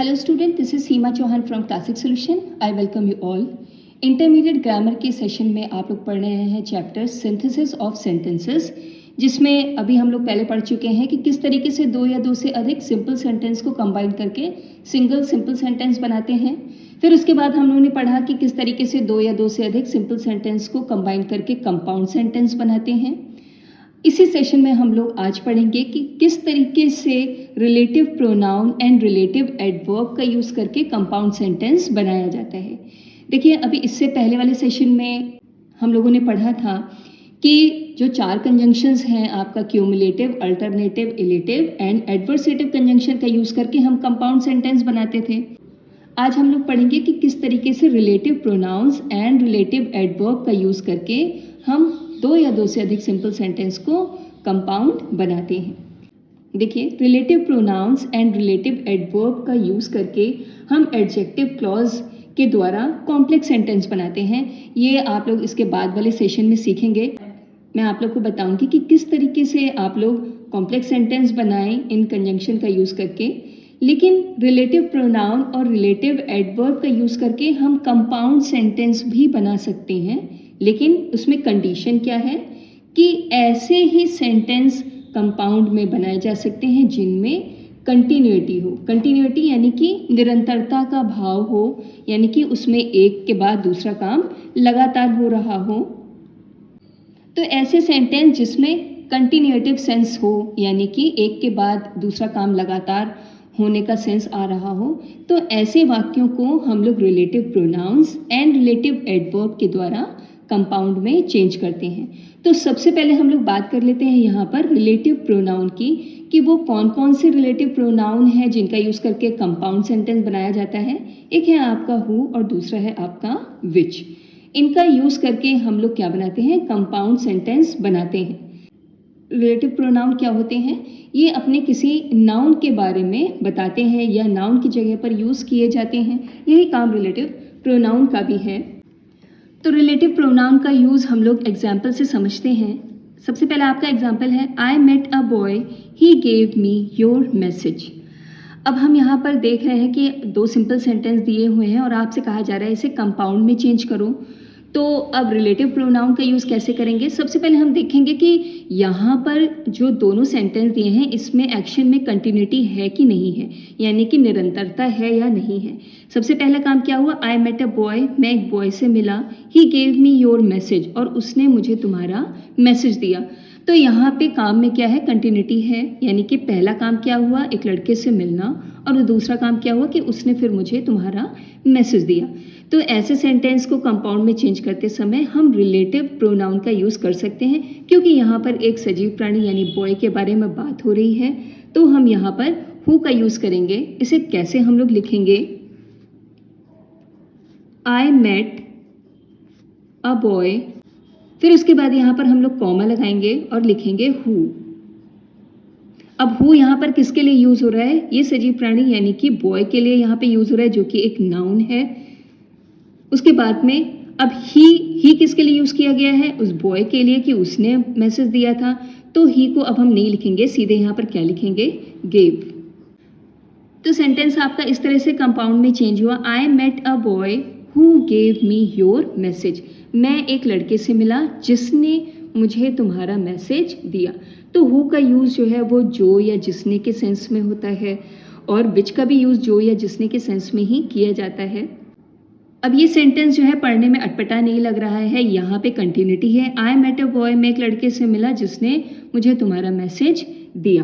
Hello student, this is Seema Chauhan from classic solution. I welcome you all. Intermediate grammar के session में आप लोग पढ़ रहे हैं चैप्टर सिंथेसिस ऑफ सेंटेंसेस, जिसमें अभी हम लोग पहले पढ़ चुके हैं कि किस तरीके से दो या दो से अधिक सिंपल सेंटेंस को कंबाइन करके सिंगल सिंपल सेंटेंस बनाते हैं। फिर उसके बाद हम लोगों ने पढ़ा कि किस तरीके से दो या दो से अधिक सिंपल सेंटेंस को कंबाइन करके कंपाउंड सेंटेंस बनाते हैं। इसी सेशन में हम लोग आज पढ़ेंगे कि किस तरीके से relative pronoun and relative adverb का यूज़ करके कंपाउंड सेंटेंस बनाया जाता है। देखिए, अभी इससे पहले वाले सेशन में हम लोगों ने पढ़ा था कि जो चार कंजंक्शंस हैं आपका cumulative, alternative, illative and adversative conjunction का यूज़ करके हम कंपाउंड सेंटेंस बनाते थे। आज हम लोग पढ़ेंगे कि किस तरीके से relative pronouns and relative adverb का यूज़ करके हम दो या दो से अधिक सिंपल सेंटेंस को कंपाउंड बनाते हैं। देखिए, relative pronouns and relative adverb का यूज़ करके हम एडजेक्टिव क्लॉज के द्वारा कॉम्प्लेक्स सेंटेंस बनाते हैं। ये आप लोग इसके बाद वाले सेशन में सीखेंगे। मैं आप लोग को बताऊंगी कि किस तरीके से आप लोग कॉम्प्लेक्स सेंटेंस बनाएं इन कंजंक्शन का यूज़ करके। लेकिन रिलेटिव प्रोनाउन और रिलेटिव एडवर्ब का यूज़ करके हम कंपाउंड सेंटेंस भी बना सकते हैं, लेकिन उसमें कंडीशन क्या है कि ऐसे ही सेंटेंस कंपाउंड में बनाए जा सकते हैं जिनमें कंटिन्यूटी हो। कंटिन्यूटी यानी कि निरंतरता का भाव हो, यानी कि उसमें एक के बाद दूसरा काम लगातार हो रहा हो। तो ऐसे सेंटेंस जिसमें कंटिन्यूटिव सेंस हो, यानी कि एक के बाद दूसरा काम लगातार होने का सेंस आ रहा हो, तो ऐसे वाक्यों को हम लोग relative pronouns and relative adverb के द्वारा कंपाउंड में चेंज करते हैं। तो सबसे पहले हम लोग बात कर लेते हैं यहाँ पर रिलेटिव प्रोनाउन की, कि वो कौन कौन से रिलेटिव प्रोनाउन हैं जिनका यूज़ करके कंपाउंड सेंटेंस बनाया जाता है। एक है आपका हु और दूसरा है आपका विच। इनका यूज़ करके हम लोग क्या बनाते हैं, कंपाउंड सेंटेंस बनाते हैं। रिलेटिव प्रोनाउन क्या होते हैं, ये अपने किसी नाउन के बारे में बताते हैं या नाउन की जगह पर यूज़ किए जाते हैं। यही काम रिलेटिव प्रोनाउन का भी है। तो रिलेटिव प्रोनाउन का यूज़ हम लोग एग्जाम्पल से समझते हैं। सबसे पहला आपका एग्जाम्पल है, I met a boy, he gave me your message. अब हम यहाँ पर देख रहे हैं कि दो सिंपल सेंटेंस दिए हुए हैं और आपसे कहा जा रहा है इसे कंपाउंड में चेंज करो। तो अब रिलेटिव प्रोनाउन का यूज़ कैसे करेंगे। सबसे पहले हम देखेंगे कि यहाँ पर जो दोनों सेंटेंस दिए हैं इसमें एक्शन में कंटिन्यूटी है कि नहीं है, यानी कि निरंतरता है या नहीं है। सबसे पहला काम क्या हुआ, आई मेट अ बॉय, मैं एक बॉय से मिला, ही गेव मी योर मैसेज, और उसने मुझे तुम्हारा मैसेज दिया। तो यहाँ पे काम में क्या है, कंटिन्यूटी है, यानी कि पहला काम क्या हुआ, एक लड़के से मिलना, और दूसरा काम क्या हुआ कि उसने फिर मुझे तुम्हारा मैसेज दिया। तो ऐसे सेंटेंस को कंपाउंड में चेंज करते समय हम रिलेटिव प्रोनाउन का यूज़ कर सकते हैं, क्योंकि यहाँ पर एक सजीव प्राणी यानी बॉय के बारे में बात हो रही है। तो हम यहाँ पर हु का यूज़ करेंगे। इसे कैसे हम लोग लिखेंगे, आई मेट अ बॉय, फिर उसके बाद यहाँ पर हम लोग कॉमा लगाएंगे और लिखेंगे हु। अब हु यहाँ पर किसके लिए यूज़ हो रहा है, ये सजीव प्राणी यानी कि बॉय के लिए यहाँ पे यूज़ हो रहा है, जो कि एक नाउन है। उसके बाद में अब ही किसके लिए यूज़ किया गया है, उस बॉय के लिए कि उसने मैसेज दिया था। तो ही को अब हम नहीं लिखेंगे, सीधे यहाँ पर क्या लिखेंगे, गेव। तो सेंटेंस आपका इस तरह से कंपाउंड में चेंज हुआ, I met a boy who gave me your message. मैं एक लड़के से मिला जिसने मुझे तुम्हारा मैसेज दिया। तो हु का यूज़ जो है वो जो या जिसने के सेंस में होता है, और विच का भी यूज़ जो या जिसने के सेंस में ही किया जाता है। अब ये सेंटेंस जो है पढ़ने में अटपटा नहीं लग रहा है, यहाँ पे कंटिन्यूटी है। आई मेट अ बॉय, मैं एक लड़के से मिला जिसने मुझे तुम्हारा मैसेज दिया।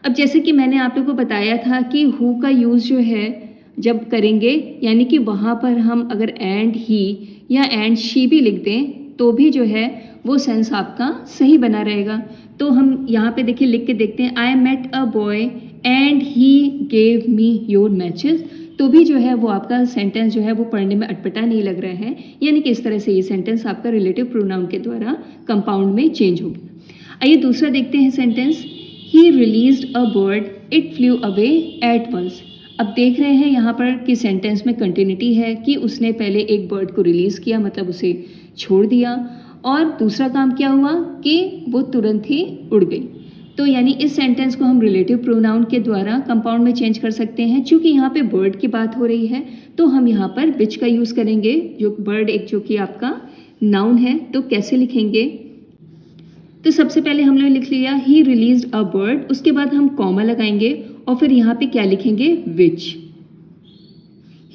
अब जैसे कि मैंने आप लोगों को बताया था कि हु का यूज़ जो है जब करेंगे, यानी कि वहाँ पर हम अगर एंड ही या एंड शी भी लिख दें तो भी जो है वो सेंस आपका सही बना रहेगा। तो हम यहाँ पे देखिए लिख के देखते हैं, I met a boy and he gave me your message. तो भी जो है वो आपका सेंटेंस जो है वो पढ़ने में अटपटा नहीं लग रहा है, यानी कि इस तरह से ये सेंटेंस आपका रिलेटिव प्रोनाउन के द्वारा कंपाउंड में चेंज हो गया। आइए दूसरा देखते हैं sentence, he released a bird, it flew away at once. अब देख रहे हैं यहाँ पर कि सेंटेंस में कंटिन्यूटी है कि उसने पहले एक बर्ड को रिलीज़ किया, मतलब उसे छोड़ दिया, और दूसरा काम क्या हुआ कि वो तुरंत ही उड़ गई। तो यानी इस सेंटेंस को हम रिलेटिव प्रोनाउन के द्वारा कंपाउंड में चेंज कर सकते हैं। चूंकि यहाँ पे बर्ड की बात हो रही है तो हम यहाँ पर विच का यूज़ करेंगे, जो बर्ड एक जो कि आपका नाउन है। तो कैसे लिखेंगे? तो सबसे पहले हमने लिख लिया ही रिलीज्ड अ बर्ड, उसके बाद हम कॉमा लगाएंगे और फिर यहाँ पे क्या लिखेंगे? Which.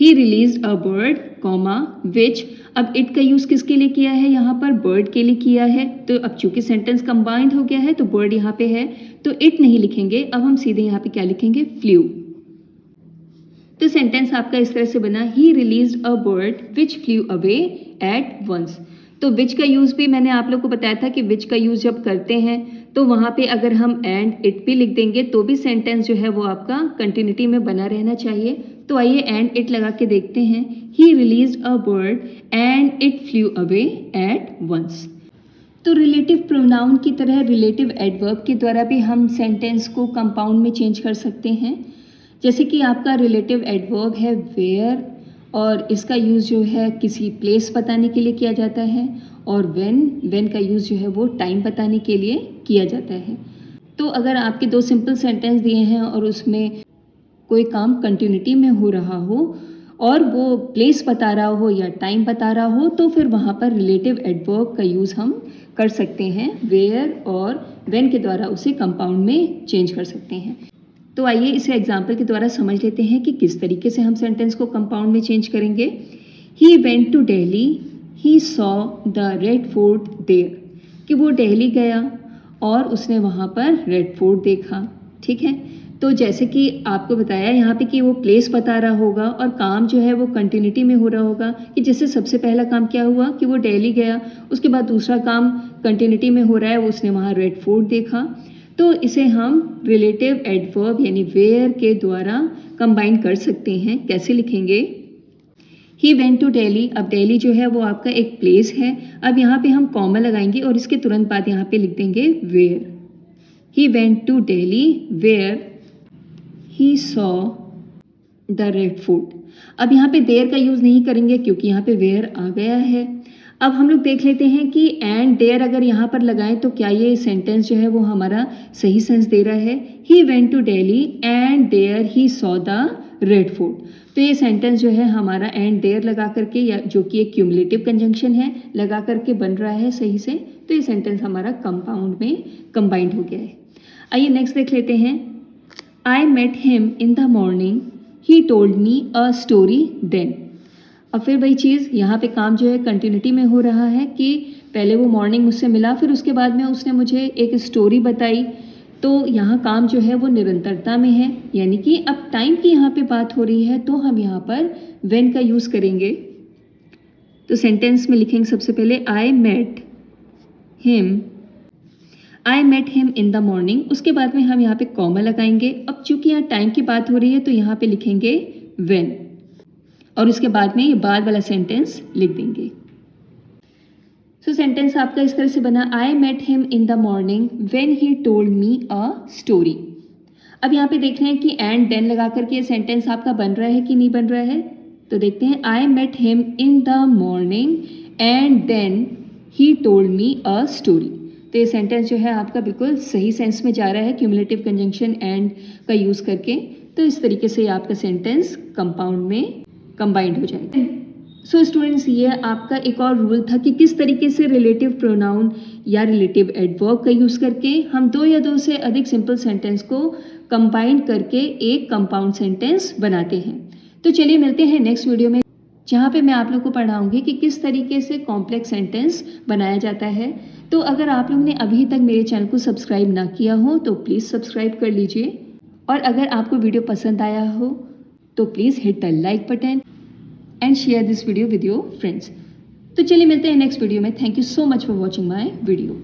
He released a bird comma which. अब इट का यूज़ किसके लिए किया है? यहाँ पर बर्ड के लिए किया है। तो अब चूंकि सेंटेंस कंबाइंड हो गया है तो बर्ड यहाँ पे है तो इट नहीं लिखेंगे, अब हम सीधे यहाँ पे क्या लिखेंगे? फ्लू। तो सेंटेंस आपका इस तरह से बना, he released a bird which flew away at once. तो विच का यूज़ भी मैंने आप लोग को बताया था कि विच का यूज़ जब करते हैं तो वहाँ पे अगर हम एंड इट भी लिख देंगे तो भी सेंटेंस जो है वो आपका कंटिन्यूटी में बना रहना चाहिए। तो आइए एंड इट लगा के देखते हैं। He released a bird and it flew away at once. तो रिलेटिव प्रोनाउन की तरह रिलेटिव एडवर्ब के द्वारा भी हम सेंटेंस को कंपाउंड में चेंज कर सकते हैं। जैसे कि आपका रिलेटिव एडवर्ब है वेयर, और इसका यूज़ जो है किसी प्लेस बताने के लिए किया जाता है, और व्हेन का यूज़ जो है वो टाइम बताने के लिए किया जाता है। तो अगर आपके दो सिंपल सेंटेंस दिए हैं और उसमें कोई काम कंटिन्यूटी में हो रहा हो और वो प्लेस बता रहा हो या टाइम बता रहा हो तो फिर वहाँ पर रिलेटिव एडवर्ब का यूज़ हम कर सकते हैं वेयर और व्हेन के द्वारा उसे कंपाउंड में चेंज कर सकते हैं। तो आइए इसे एग्जाम्पल के द्वारा समझ लेते हैं कि किस तरीके से हम सेंटेंस को कंपाउंड में चेंज करेंगे। He went to Delhi, he saw the Red Fort there, कि वो दिल्ली गया और उसने वहाँ पर रेड फोर्ट देखा। ठीक है, तो जैसे कि आपको बताया यहाँ पे कि वो प्लेस बता रहा होगा और काम जो है वो कंटिन्यूटी में हो रहा होगा, कि जैसे सबसे पहला काम क्या हुआ कि वो दिल्ली गया, उसके बाद दूसरा काम कंटिन्यूटी में हो रहा है, उसने वहाँ रेड फोर्ट देखा। तो इसे हम रिलेटिव एडवर्ब यानी वेयर के द्वारा कंबाइन कर सकते हैं। कैसे लिखेंगे? ही वेंट टू दिल्ली, अब दिल्ली जो है वो आपका एक प्लेस है। अब यहाँ पे हम कॉमा लगाएंगे और इसके तुरंत बाद यहाँ पे लिख देंगे where. He went to Delhi where he saw the Red Fort. अब यहाँ पे देयर का यूज़ नहीं करेंगे क्योंकि यहाँ पे वेयर आ गया है। अब हम लोग देख लेते हैं कि एंड देयर अगर यहाँ पर लगाएं तो क्या ये सेंटेंस जो है वो हमारा सही सेंस दे रहा है। He went to Delhi and there he saw the Red Fort. तो ये सेंटेंस जो है हमारा एंड देयर लगा करके, या जो कि एक क्यूमुलेटिव कंजंक्शन है, लगा करके बन रहा है सही से। तो ये सेंटेंस हमारा कंपाउंड में कंबाइंड हो गया है। आइए नेक्स्ट देख लेते हैं। I met him in the morning, he told me a story then. अब फिर वही चीज़, यहाँ पे काम जो है कंटिन्यूटी में हो रहा है कि पहले वो मॉर्निंग मुझसे मिला, फिर उसके बाद में उसने मुझे एक स्टोरी बताई। तो यहाँ काम जो है वो निरंतरता में है, यानी कि अब टाइम की यहाँ पे बात हो रही है तो हम यहाँ पर व्हेन का यूज़ करेंगे। तो सेंटेंस में लिखेंगे सबसे पहले I met him in the morning, उसके बाद में हम यहाँ पे कॉमा लगाएंगे। अब चूंकि यहाँ टाइम की बात हो रही है तो यहाँ पे लिखेंगे व्हेन, और उसके बाद में ये बाद वाला सेंटेंस लिख देंगे। सो सेंटेंस आपका इस तरह से बना, I met him in the morning when he told me a story. अब यहाँ पे देख रहे हैं कि एंड देन लगा करके ये सेंटेंस आपका बन रहा है कि नहीं बन रहा है। तो देखते हैं, I met him in the morning and then he told me a story. तो ये सेंटेंस जो है आपका बिल्कुल सही सेंस में जा रहा है क्यूमुलेटिव कंजंक्शन एंड का यूज़ करके। तो इस तरीके से आपका सेंटेंस कंपाउंड में कंबाइंड हो जाएगा। सो स्टूडेंट्स, ये आपका एक और रूल था कि किस तरीके से रिलेटिव प्रोनाउन या रिलेटिव एडवर्ब का यूज़ करके हम दो या दो से अधिक सिंपल सेंटेंस को कंबाइन करके एक कंपाउंड सेंटेंस बनाते हैं। तो चलिए मिलते हैं नेक्स्ट वीडियो में, जहाँ पे मैं आप लोग को पढ़ाऊंगी कि किस तरीके से कॉम्प्लेक्स सेंटेंस बनाया जाता है। तो अगर आप लोग ने अभी तक मेरे चैनल को सब्सक्राइब ना किया हो तो प्लीज़ सब्सक्राइब कर लीजिए, और अगर आपको वीडियो पसंद आया हो तो please hit the like button and share this video with your friends. तो चलिए मिलते हैं नेक्स्ट वीडियो में। Thank you so much for watching my video.